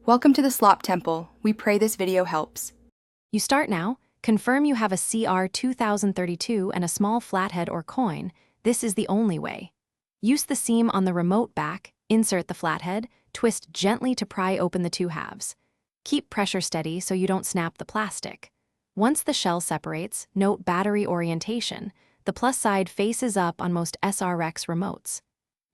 Welcome to the Slop Temple. We pray this video helps. You start now, confirm you have a CR 2032 and a small flathead or coin. This is the only way. Use the seam on the remote back, insert the flathead, twist gently to pry open the two halves. Keep pressure steady so you don't snap the plastic. Once the shell separates, note battery orientation. The plus side faces up on most SRX remotes.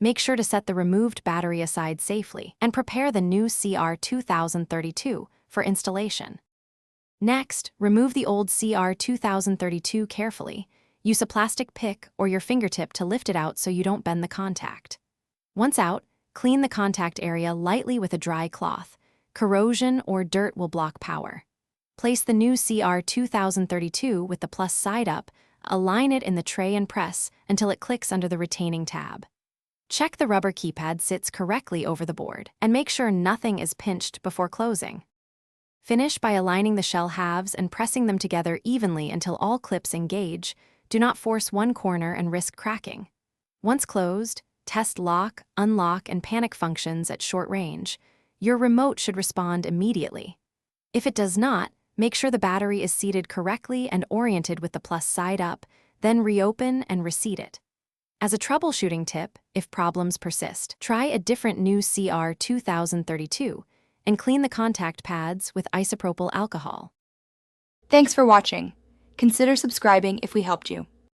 Make sure to set the removed battery aside safely and prepare the new CR 2032 for installation. Next, remove the old CR 2032 carefully. Use a plastic pick or your fingertip to lift it out so you don't bend the contact. Once out, clean the contact area lightly with a dry cloth. Corrosion or dirt will block power. Place the new CR 2032 with the plus side up, align it in the tray and press until it clicks under the retaining tab. Check the rubber keypad sits correctly over the board and make sure nothing is pinched before closing. Finish by aligning the shell halves and pressing them together evenly until all clips engage. Do not force one corner and risk cracking. Once closed, test lock, unlock, and panic functions at short range. Your remote should respond immediately. If it does not, make sure the battery is seated correctly and oriented with the plus side up, then reopen and reseat it. As a troubleshooting tip, if problems persist, try a different new CR 2032 and clean the contact pads with isopropyl alcohol. Thanks for watching. Consider subscribing if we helped you.